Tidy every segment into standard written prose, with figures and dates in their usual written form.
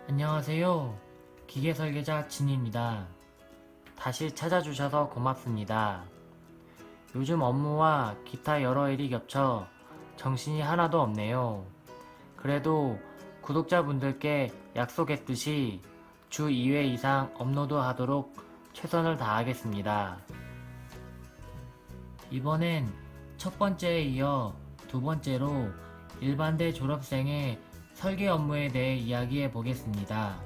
안녕하세요. 기계설계자 진입니다. 다시 찾아주셔서 고맙습니다. 요즘 업무와 기타 여러 일이 겹쳐 정신이 하나도 없네요. 그래도 구독자분들께 약속했듯이 주 2회 이상 업로드하도록 최선을 다하겠습니다. 이번엔 첫 번째에 이어 두 번째로 일반대 졸업생의 설계 업무에 대해 이야기해 보겠습니다.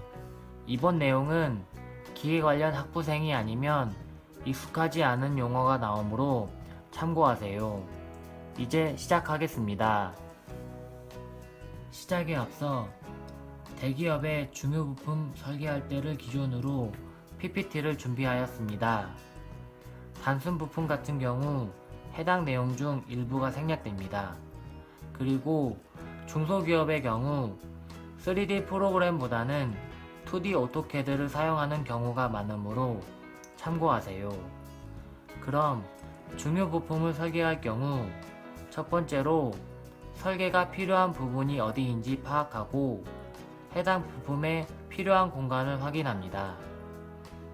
이번 내용은 기계 관련 학부생이 아니면 익숙하지 않은 용어가 나오므로 참고하세요. 이제 시작하겠습니다. 시작에 앞서 대기업의 중요 부품 설계할 때를 기준으로 PPT를 준비하였습니다. 단순 부품 같은 경우 해당 내용 중 일부가 생략됩니다. 그리고 중소기업의 경우 3D 프로그램보다는 2D 오토캐드를 사용하는 경우가 많으므로 참고하세요. 그럼 중요 부품을 설계할 경우 첫 번째로 설계가 필요한 부분이 어디인지 파악하고 해당 부품에 필요한 공간을 확인합니다.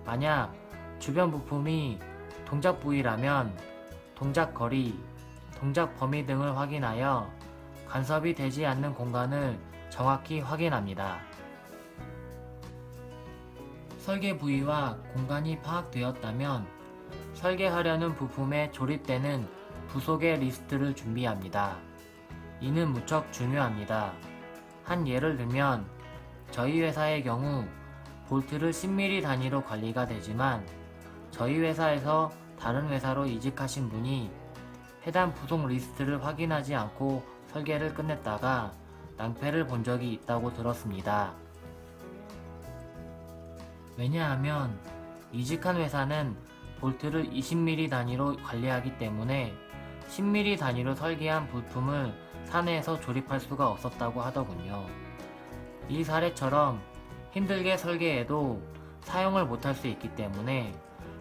만약 주변 부품이 동작 부위라면 동작 거리, 동작 범위 등을 확인하여 간섭이 되지 않는 공간을 정확히 확인합니다. 설계 부위와 공간이 파악되었다면 설계하려는 부품에 조립되는 부속의 리스트를 준비합니다. 이는 무척 중요합니다. 한 예를 들면 저희 회사의 경우 볼트를 10mm 단위로 관리가 되지만 저희 회사에서 다른 회사로 이직하신 분이 해당 부속 리스트를 확인하지 않고 설계를 끝냈다가 낭패를 본 적이 있다고 들었습니다. 왜냐하면 이직한 회사는 볼트를 20mm 단위로 관리하기 때문에 10mm 단위로 설계한 부품을 사내에서 조립할 수가 없었다고 하더군요. 이 사례처럼 힘들게 설계해도 사용을 못할 수 있기 때문에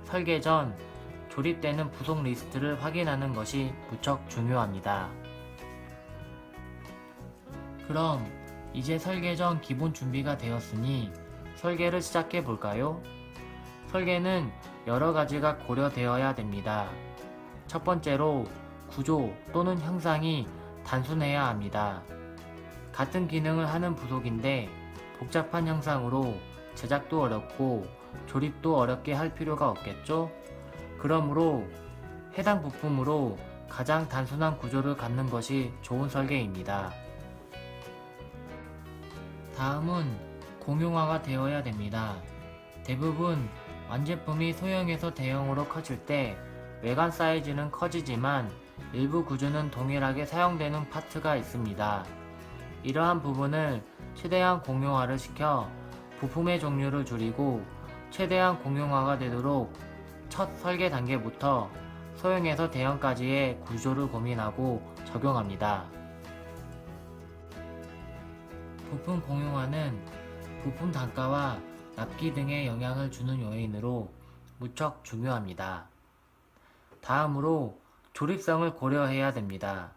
설계 전 조립되는 부속 리스트를 확인하는 것이 무척 중요합니다. 그럼 이제 설계 전 기본 준비가 되었으니 설계를 시작해 볼까요? 설계는 여러 가지가 고려되어야 됩니다. 첫 번째로 구조 또는 형상이 단순해야 합니다. 같은 기능을 하는 부속인데 복잡한 형상으로 제작도 어렵고 조립도 어렵게 할 필요가 없겠죠? 그러므로 해당 부품으로 가장 단순한 구조를 갖는 것이 좋은 설계입니다. 다음은 공용화가 되어야 됩니다. 대부분 완제품이 소형에서 대형으로 커질 때 외관 사이즈는 커지지만 일부 구조는 동일하게 사용되는 파트가 있습니다. 이러한 부분을 최대한 공용화를 시켜 부품의 종류를 줄이고 최대한 공용화가 되도록 첫 설계 단계부터 소형에서 대형까지의 구조를 고민하고 적용합니다. 부품 공용화는 부품 단가와 납기 등에 영향을 주는 요인으로 무척 중요합니다. 다음으로 조립성을 고려해야 됩니다.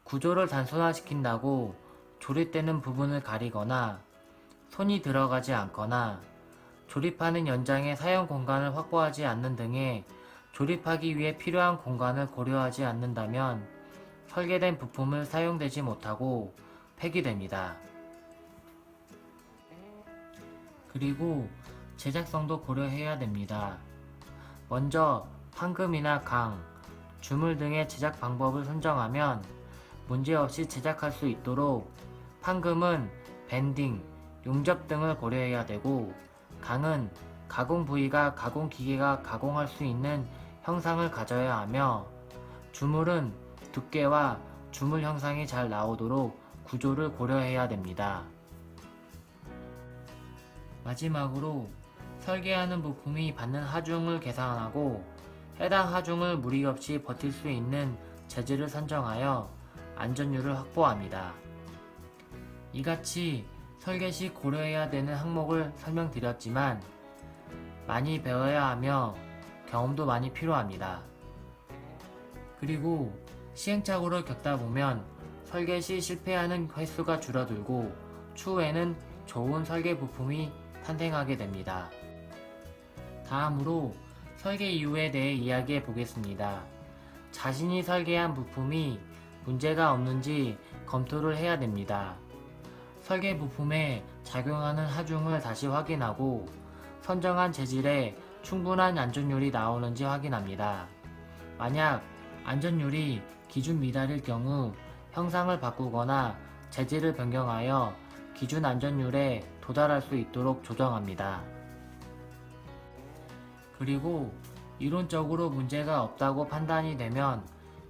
구조를 단순화시킨다고 조립되는 부분을 가리거나 손이 들어가지 않거나 조립하는 연장의 사용 공간을 확보하지 않는 등의 조립하기 위해 필요한 공간을 고려하지 않는다면 설계된 부품을 사용되지 못하고 폐기됩니다. 그리고 제작성도 고려해야 됩니다. 먼저 판금이나 강, 주물 등의 제작 방법을 선정하면 문제없이 제작할 수 있도록 판금은 밴딩, 용접 등을 고려해야 되고 강은 가공 부위가 가공 기계가 가공할 수 있는 형상을 가져야 하며 주물은 두께와 주물 형상이 잘 나오도록 구조를 고려해야 됩니다. 마지막으로 설계하는 부품이 받는 하중을 계산하고 해당 하중을 무리 없이 버틸 수 있는 재질을 선정하여 안전율을 확보합니다. 이같이 설계 시 고려해야 되는 항목을 설명드렸지만 많이 배워야 하며 경험도 많이 필요합니다. 그리고 시행착오를 겪다 보면 설계 시 실패하는 횟수가 줄어들고 추후에는 좋은 설계 부품이 탄생하게 됩니다. 다음으로 설계 이유에 대해 이야기해 보겠습니다. 자신이 설계한 부품이 문제가 없는지 검토를 해야 됩니다. 설계 부품에 작용하는 하중을 다시 확인하고 선정한 재질에 충분한 안전율이 나오는지 확인합니다. 만약 안전율이 기준 미달일 경우 형상을 바꾸거나 재질을 변경하여 기준 안전율에 도달할 수 있도록 조정합니다. 그리고 이론적으로 문제가 없다고 판단이 되면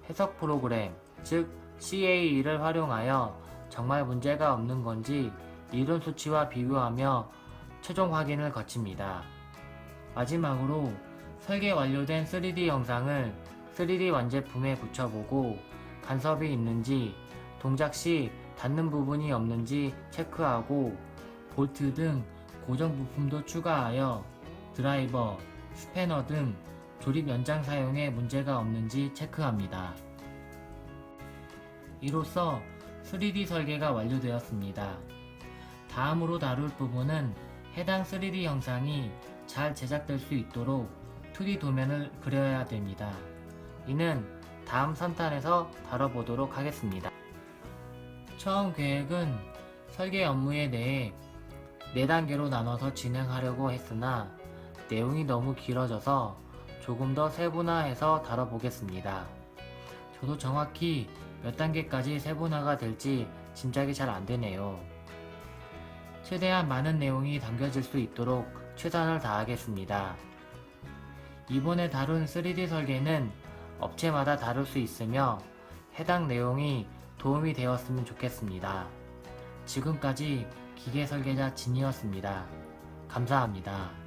해석 프로그램, 즉 CAE를 활용하여 정말 문제가 없는 건지 이론 수치와 비교하며 최종 확인을 거칩니다. 마지막으로 설계 완료된 3D 영상을 3D 완제품에 붙여보고 간섭이 있는지, 동작 시 닿는 부분이 없는지 체크하고 볼트 등 고정 부품도 추가하여 드라이버, 스패너 등 조립 연장 사용에 문제가 없는지 체크합니다. 이로써 3D 설계가 완료되었습니다. 다음으로 다룰 부분은 해당 3D 영상이 잘 제작될 수 있도록 2D 도면을 그려야 됩니다. 이는 다음 3탄에서 다뤄보도록 하겠습니다. 처음 계획은 설계 업무에 대해 4단계로 나눠서 진행하려고 했으나 내용이 너무 길어져서 조금 더 세분화해서 다뤄보겠습니다. 저도 정확히 몇 단계까지 세분화가 될지 짐작이 잘 안되네요. 최대한 많은 내용이 담겨질 수 있도록 최선을 다하겠습니다. 이번에 다룬 3D 설계는 업체마다 다를 수 있으며 해당 내용이 도움이 되었으면 좋겠습니다. 지금까지 기계설계자 진이었습니다. 감사합니다.